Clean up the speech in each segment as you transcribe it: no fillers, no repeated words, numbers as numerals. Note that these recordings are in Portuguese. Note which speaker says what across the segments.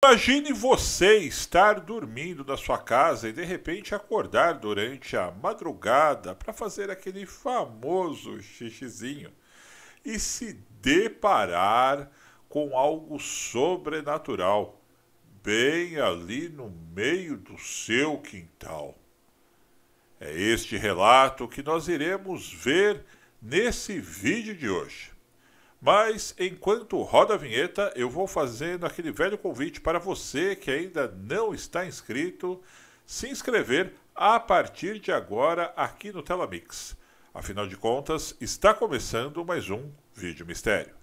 Speaker 1: Imagine você estar dormindo na sua casa e de repente acordar durante a madrugada para fazer aquele famoso xixizinho e se deparar com algo sobrenatural bem ali no meio do seu quintal. É este relato que nós iremos ver nesse vídeo de hoje. Mas, enquanto roda a vinheta, eu vou fazendo aquele velho convite para você que ainda não está inscrito, se inscrever a partir de agora aqui no Telamix. Afinal de contas, está começando mais um Vídeo Mistério.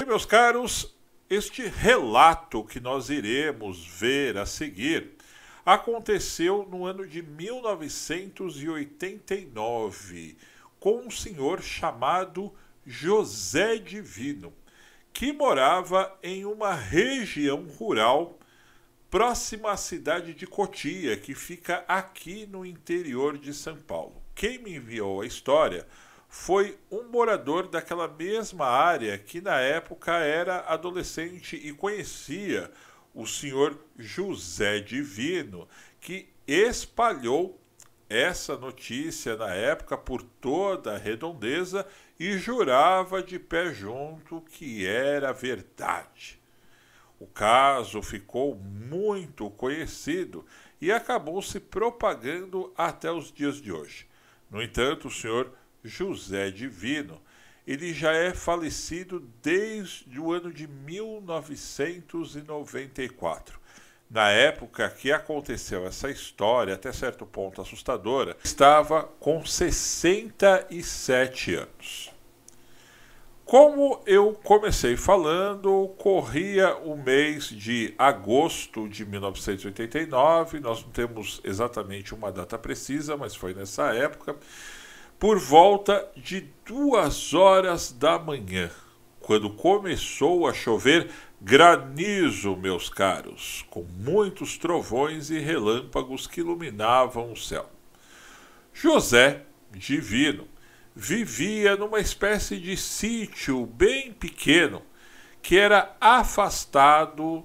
Speaker 1: E, meus caros, este relato que nós iremos ver a seguir aconteceu no ano de 1989 com um senhor chamado José Divino, que morava em uma região rural próxima à cidade de Cotia, que fica aqui no interior de São Paulo. Quem me enviou a história foi um morador daquela mesma área que na época era adolescente e conhecia o senhor José Divino, que espalhou essa notícia na época por toda a redondeza e jurava de pé junto que era verdade. O caso ficou muito conhecido e acabou se propagando até os dias de hoje. No entanto, o senhor José Divino, ele já é falecido desde o ano de 1994. Na época que aconteceu essa história, até certo ponto assustadora, estava com 67 anos. Como eu comecei falando, corria o mês de agosto de 1989, nós não temos exatamente uma data precisa, mas foi nessa época, por volta de 2 horas da manhã, quando começou a chover granizo, meus caros, com muitos trovões e relâmpagos que iluminavam o céu. José Divino vivia numa espécie de sítio bem pequeno, que era afastado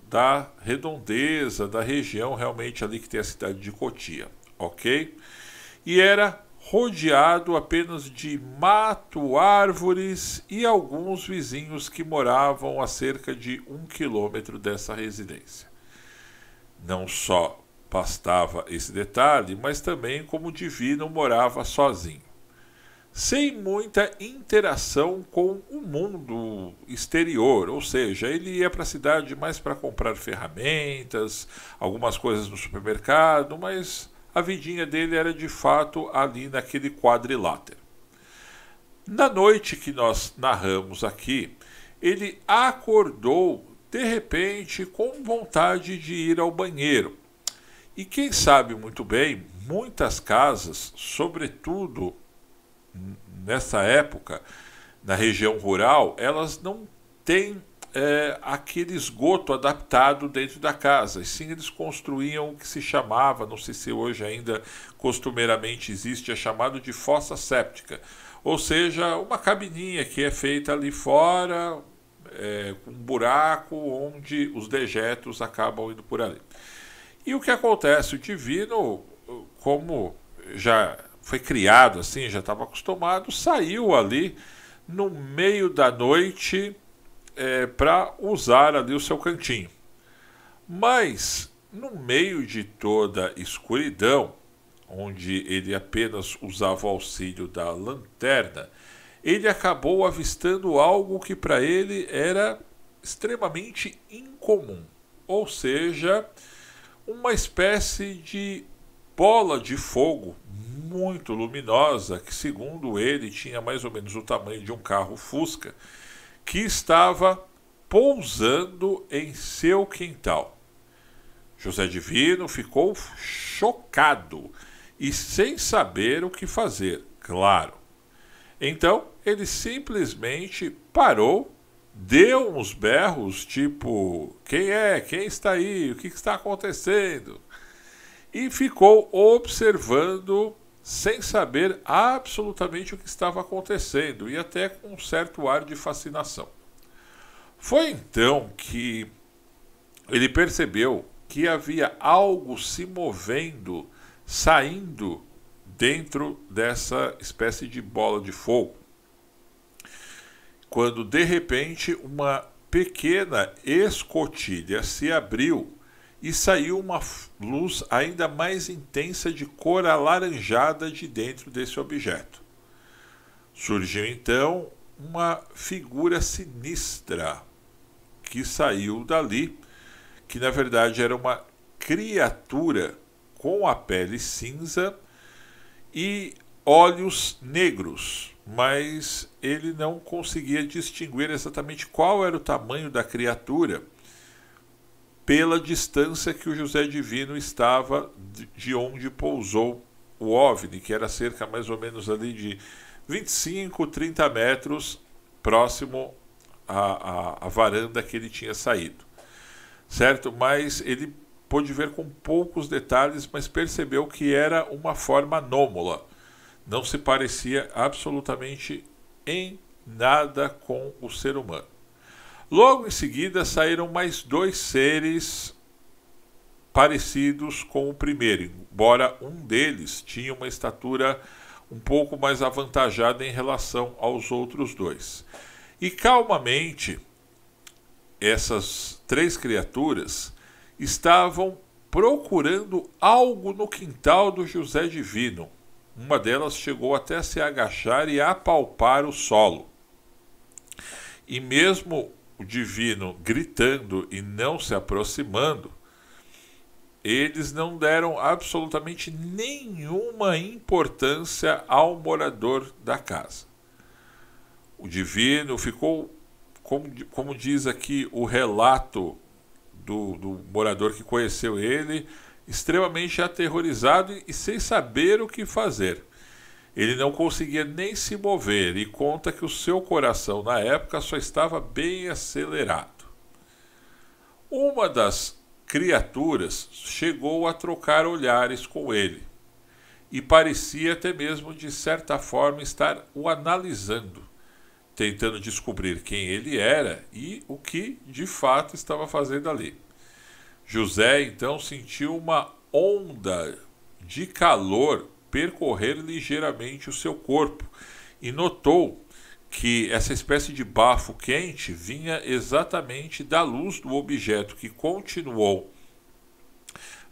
Speaker 1: da redondeza, da região realmente ali que tem a cidade de Cotia, ok? E era rodeado apenas de mato, árvores e alguns vizinhos que moravam a cerca de 1 quilômetro dessa residência. Não só bastava esse detalhe, mas também como Divino morava sozinho, sem muita interação com o mundo exterior, ou seja, ele ia para a cidade mais para comprar ferramentas, algumas coisas no supermercado, mas a vidinha dele era de fato ali naquele quadrilátero. Na noite que nós narramos aqui, ele acordou de repente com vontade de ir ao banheiro. E quem sabe muito bem, muitas casas, sobretudo nessa época, na região rural, elas não têm aquele esgoto adaptado dentro da casa. E sim, eles construíam o que se chamava, não sei se hoje ainda costumeiramente existe, é chamado de fossa séptica. Ou seja, uma cabininha que é feita ali fora, com um buraco onde os dejetos acabam indo por ali. E o que acontece? O Divino, como já foi criado assim, já estava acostumado, saiu ali no meio da noite para usar ali o seu cantinho. Mas, no meio de toda a escuridão, onde ele apenas usava o auxílio da lanterna, ele acabou avistando algo que para ele era extremamente incomum. Ou seja, uma espécie de bola de fogo muito luminosa, que segundo ele tinha mais ou menos o tamanho de um carro Fusca, que estava pousando em seu quintal. José Divino ficou chocado e sem saber o que fazer, claro. Então, ele simplesmente parou, deu uns berros, tipo, quem é? Quem está aí? O que está acontecendo? E ficou observando sem saber absolutamente o que estava acontecendo e até com um certo ar de fascinação. Foi então que ele percebeu que havia algo se movendo, saindo dentro dessa espécie de bola de fogo. Quando de repente uma pequena escotilha se abriu e saiu uma luz ainda mais intensa de cor alaranjada de dentro desse objeto. Surgiu então uma figura sinistra que saiu dali, que na verdade era uma criatura com a pele cinza e olhos negros, mas ele não conseguia distinguir exatamente qual era o tamanho da criatura pela distância que o José Divino estava de onde pousou o OVNI, que era cerca mais ou menos ali de 25, 30 metros próximo à varanda que ele tinha saído. Certo? Mas ele pôde ver com poucos detalhes, mas percebeu que era uma forma anômala. Não se parecia absolutamente em nada com o ser humano. Logo em seguida saíram mais dois seres parecidos com o primeiro, embora um deles tinha uma estatura um pouco mais avantajada em relação aos outros dois. E calmamente, essas três criaturas estavam procurando algo no quintal do José Divino. Uma delas chegou até a se agachar e apalpar o solo. E mesmo o Divino gritando e não se aproximando, eles não deram absolutamente nenhuma importância ao morador da casa. O Divino ficou, como diz aqui o relato do morador que conheceu ele, extremamente aterrorizado e sem saber o que fazer. Ele não conseguia nem se mover e conta que o seu coração na época só estava bem acelerado. Uma das criaturas chegou a trocar olhares com ele e parecia até mesmo de certa forma estar o analisando, tentando descobrir quem ele era e o que de fato estava fazendo ali. José então sentiu uma onda de calor percorrer ligeiramente o seu corpo e notou que essa espécie de bafo quente vinha exatamente da luz do objeto, que continuou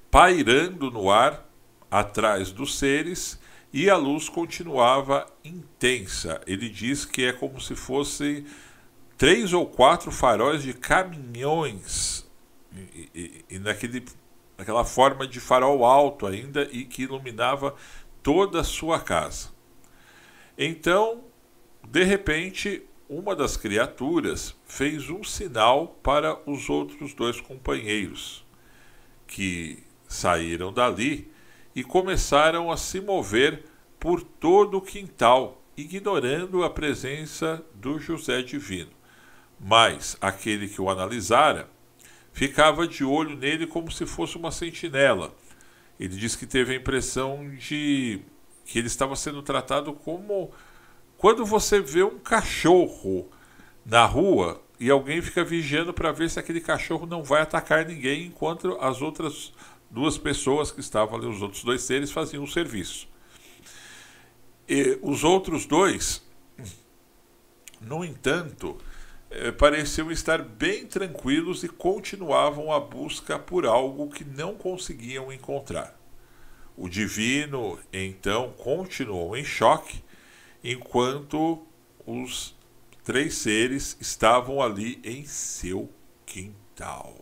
Speaker 1: pairando no ar atrás dos seres e a luz continuava intensa. Ele diz que é como se fossem 3 ou 4 faróis de caminhões e naquela forma de farol alto ainda e que iluminava toda a sua casa. Então, de repente, uma das criaturas fez um sinal para os outros dois companheiros, que saíram dali e começaram a se mover por todo o quintal, ignorando a presença do José Divino. Mas aquele que o analisara ficava de olho nele como se fosse uma sentinela. Ele disse que teve a impressão de que ele estava sendo tratado como quando você vê um cachorro na rua e alguém fica vigiando para ver se aquele cachorro não vai atacar ninguém, enquanto as outras duas pessoas que estavam ali, os outros dois seres, faziam o serviço. E os outros dois, no entanto, pareciam estar bem tranquilos e continuavam a busca por algo que não conseguiam encontrar. O Divino, então, continuou em choque, enquanto os três seres estavam ali em seu quintal.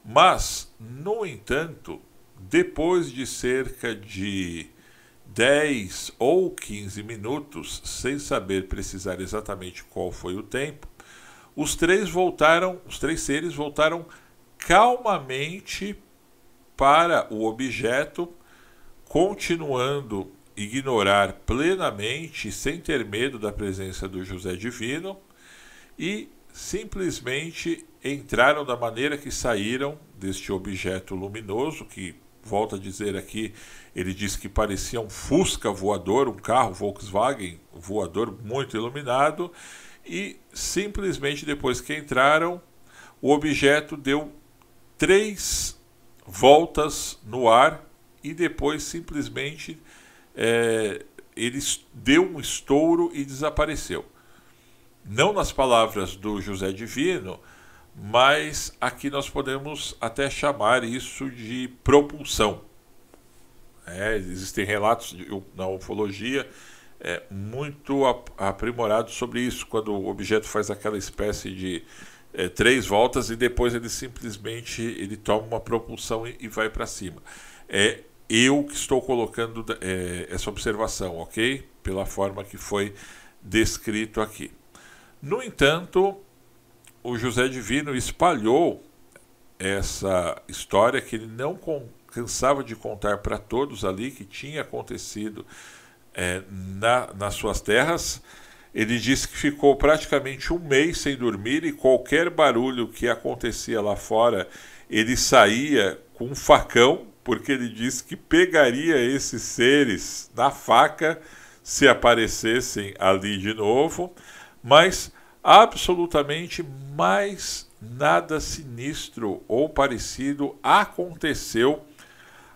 Speaker 1: Mas, no entanto, depois de cerca de 10 ou 15 minutos, sem saber precisar exatamente qual foi o tempo, os três seres voltaram calmamente para o objeto, continuando a ignorar plenamente, sem ter medo da presença do José Divino, e simplesmente entraram da maneira que saíram deste objeto luminoso, que volto a dizer aqui, ele disse que parecia um Fusca voador, um carro Volkswagen voador muito iluminado, e simplesmente depois que entraram, o objeto deu 3 voltas no ar e depois simplesmente ele deu um estouro e desapareceu. Não nas palavras do José Divino, mas aqui nós podemos até chamar isso de propulsão. Existem relatos na ufologia muito aprimorados sobre isso, quando o objeto faz aquela espécie de 3 voltas e depois ele simplesmente toma uma propulsão e vai para cima. Eu que estou colocando essa observação, ok? Pela forma que foi descrito aqui. No entanto, o José Divino espalhou essa história que ele não cansava de contar para todos ali, que tinha acontecido nas suas terras. Ele disse que ficou praticamente um mês sem dormir e qualquer barulho que acontecia lá fora, ele saía com um facão, porque ele disse que pegaria esses seres na faca se aparecessem ali de novo, mas absolutamente mais nada sinistro ou parecido aconteceu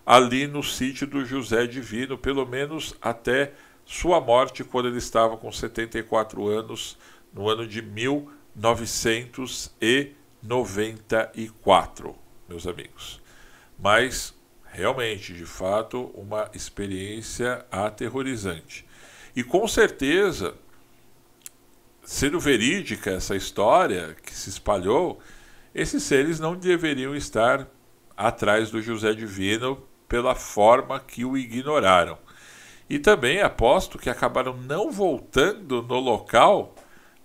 Speaker 1: ali no sítio do José Divino, pelo menos até sua morte, quando ele estava com 74 anos, no ano de 1994, meus amigos. Mas, realmente, de fato, uma experiência aterrorizante. E com certeza, sendo verídica essa história que se espalhou, esses seres não deveriam estar atrás do José Divino pela forma que o ignoraram. E também aposto que acabaram não voltando no local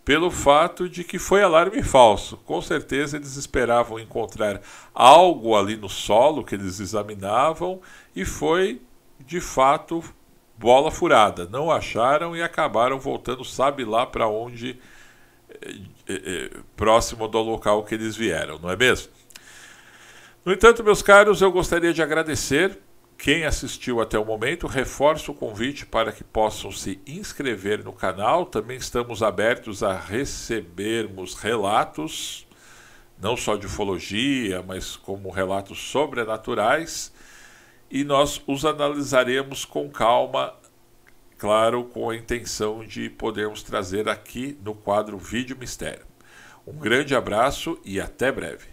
Speaker 1: pelo fato de que foi alarme falso. Com certeza eles esperavam encontrar algo ali no solo que eles examinavam e foi, de fato, bola furada. Não acharam e acabaram voltando, sabe lá para onde, próximo do local que eles vieram, não é mesmo? No entanto, meus caros, eu gostaria de agradecer quem assistiu até o momento. Reforço o convite para que possam se inscrever no canal. Também estamos abertos a recebermos relatos, não só de ufologia, mas como relatos sobrenaturais. E nós os analisaremos com calma, claro, com a intenção de podermos trazer aqui no quadro Vídeo Mistério. Um grande abraço e até breve.